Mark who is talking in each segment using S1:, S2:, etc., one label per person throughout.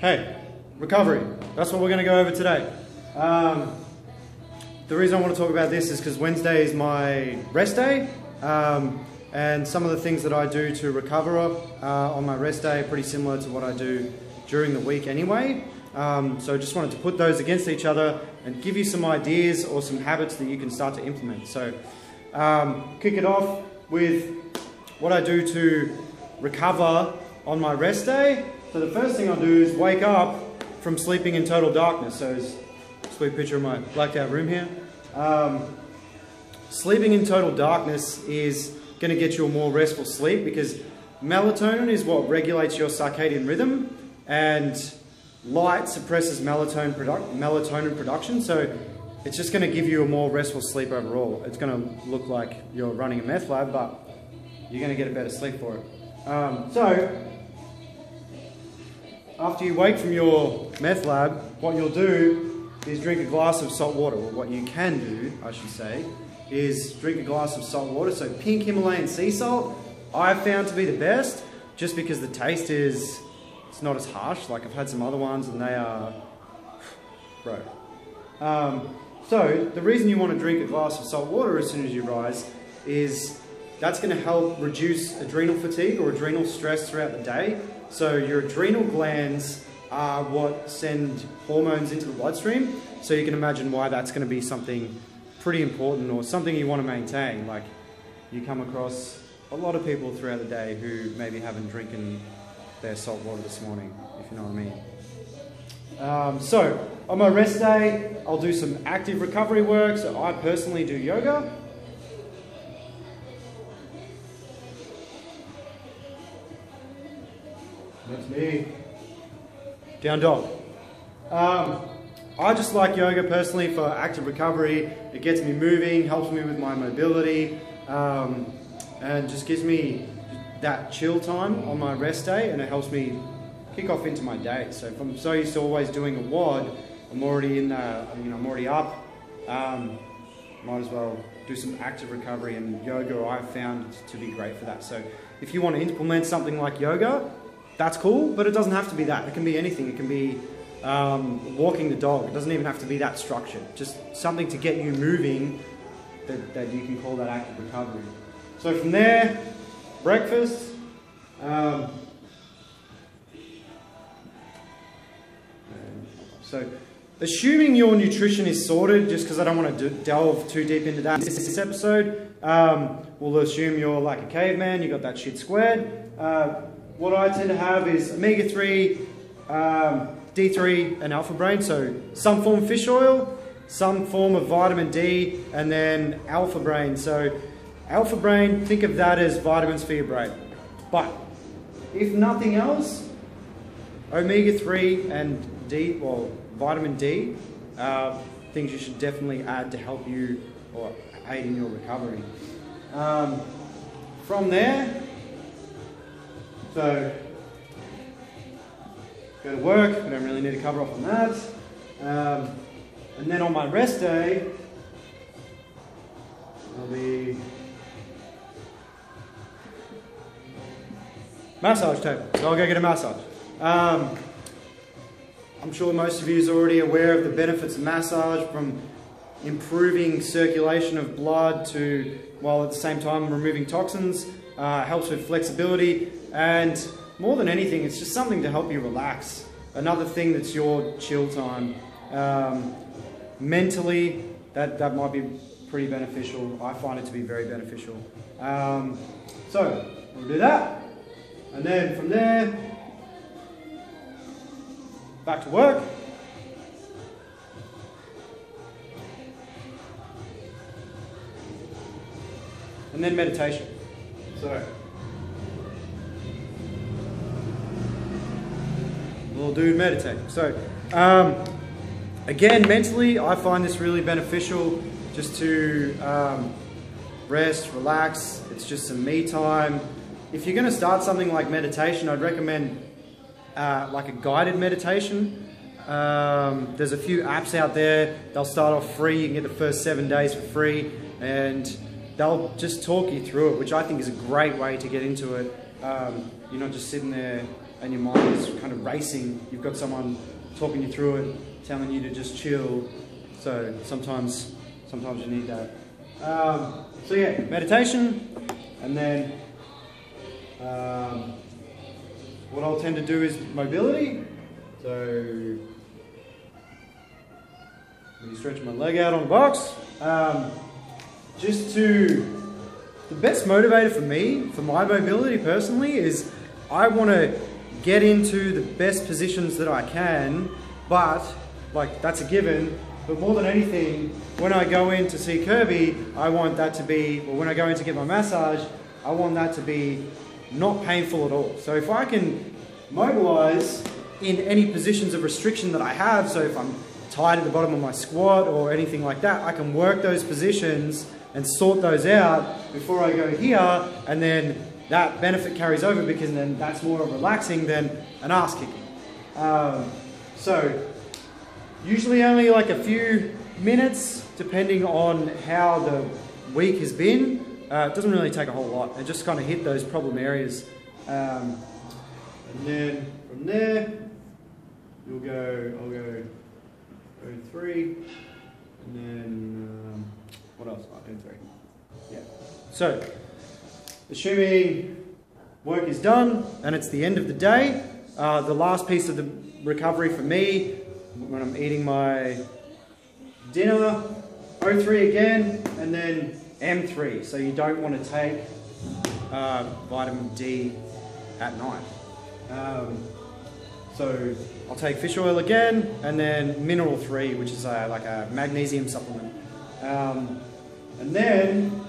S1: Hey, recovery. That's what we're going to go over today. The reason I want to talk about this is because Wednesday is my rest day, and some of the things that I do to recover on my rest day are pretty similar to what I do during the week anyway. So I just wanted to put those against each other and give you some ideas or some habits that you can start to implement. So kick it off with what I do to recover on my rest day. So the first thing I'll do is wake up from sleeping in total darkness. So there's a sweet picture of my blacked out room here. Sleeping in total darkness is going to get you a more restful sleep because melatonin is what regulates your circadian rhythm, and light suppresses melatonin production, so it's just going to give you a more restful sleep overall. It's going to look like you're running a meth lab, but you're going to get a better sleep for it. So after you wake from your meth lab, what you'll do is drink a glass of salt water, or what you can do, I should say, is drink a glass of salt water. So pink Himalayan sea salt, I've found to be the best, just because the taste is, it's not as harsh. Like I've had some other ones and they are, bro. So the reason you want to drink a glass of salt water as soon as you rise is that's going to help reduce adrenal fatigue or adrenal stress throughout the day. So your adrenal glands are what send hormones into the bloodstream. So you can imagine why that's going to be something pretty important or something you want to maintain. Like you come across a lot of people throughout the day who maybe haven't drinking their salt water this morning, if you know what I mean. So on my rest day, I'll do some active recovery work. So I personally do yoga. That's me. Down dog. I just like yoga personally for active recovery. It gets me moving, helps me with my mobility, and just gives me that chill time on my rest day, and it helps me kick off into my day. So if I'm so used to always doing a WOD, I'm already in I'm already up. Might as well do some active recovery, and yoga I've found to be great for that. So if you want to implement something like yoga, that's cool, but it doesn't have to be that. It can be anything. It can be walking the dog. It doesn't even have to be that structured. Just something to get you moving that you can call that active recovery. So from there, breakfast. So assuming your nutrition is sorted, just because I don't want to delve too deep into that in this episode, we'll assume you're like a caveman, you got that shit squared. What I tend to have is omega-3, D3 and alpha brain, so some form of fish oil, some form of vitamin D, and then alpha brain. So alpha brain, think of that as vitamins for your brain. But if nothing else, omega-3 and D, well, vitamin D, things you should definitely add to help you or aid in your recovery. From there, so go to work, we don't really need to cover off on that. And then on my rest day, I'll be massage table. So I'll go get a massage. I'm sure most of you are already aware of the benefits of massage, from improving circulation of blood to, while at the same time removing toxins, helps with flexibility, and more than anything, it's just something to help you relax. Another thing that's your chill time. Mentally, that might be pretty beneficial. I find it to be very beneficial. So we'll do that, and then from there, back to work. And then meditation. So little dude meditating. So again, mentally, I find this really beneficial, just to rest, relax. It's just some me time. If you're going to start something like meditation, I'd recommend like a guided meditation. There's a few apps out there. They'll start off free. You can get the first 7 days for free, and they'll just talk you through it, which I think is a great way to get into it. You're not just sitting there and your mind is kind of racing, you've got someone talking you through it, telling you to just chill. So sometimes you need that. So yeah, meditation, and then what I'll tend to do is mobility. So maybe stretch my leg out on the box. The best motivator for me, for my mobility personally, is I want to get into the best positions that I can, but like that's a given. But more than anything, when I go in to see Kirby, I want that to be, or when I go in to get my massage, I want that to be not painful at all. So if I can mobilize in any positions of restriction that I have, so if I'm tight at the bottom of my squat or anything like that, I can work those positions and sort those out before I go here, and then that benefit carries over because then that's more relaxing than an ass kicking. So usually only like a few minutes depending on how the week has been. It doesn't really take a whole lot. It just kind of hit those problem areas. And then from there, I'll go 3, and then what else? Oh, 3. Yeah. So, assuming work is done and it's the end of the day, the last piece of the recovery for me, when I'm eating my dinner, O3 again, and then M3. So you don't want to take vitamin D at night. So I'll take fish oil again, and then mineral 3, which is like a magnesium supplement. And then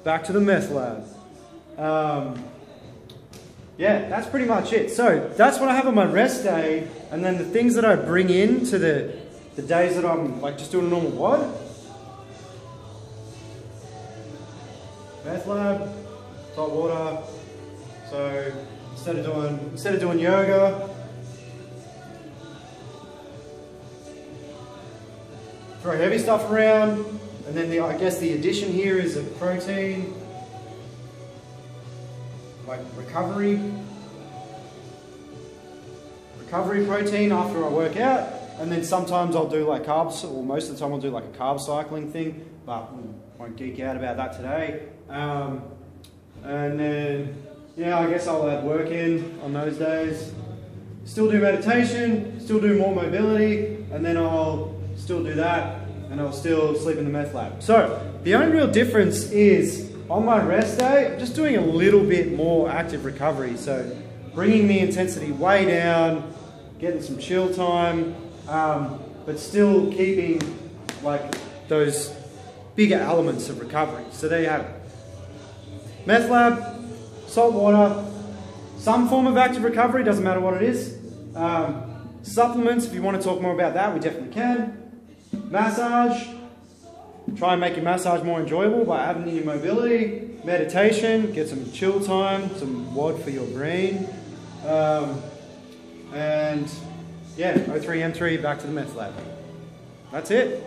S1: back to the meth lab. Yeah, that's pretty much it. So that's what I have on my rest day, and then the things that I bring in to the days that I'm like just doing a normal WOD. Meth lab, salt water. So instead of doing yoga, throw heavy stuff around, and then I guess the addition here is a protein, like recovery protein after I work out, and then sometimes I'll do like carbs, or most of the time I'll do like a carb cycling thing, but won't geek out about that today. And then yeah, I guess I'll add work in on those days. Still do meditation, still do more mobility, and then I'll still do that, and I'll still sleep in the meth lab. So the only real difference is on my rest day, I'm just doing a little bit more active recovery. So bringing the intensity way down, getting some chill time, but still keeping like those bigger elements of recovery. So there you have it. Meth lab, salt water, some form of active recovery, doesn't matter what it is. Supplements, if you want to talk more about that, we definitely can. Massage, try and make your massage more enjoyable by adding in your mobility. Meditation, get some chill time, some WOD for your brain. And yeah, O3, M3, back to the meth lab. That's it.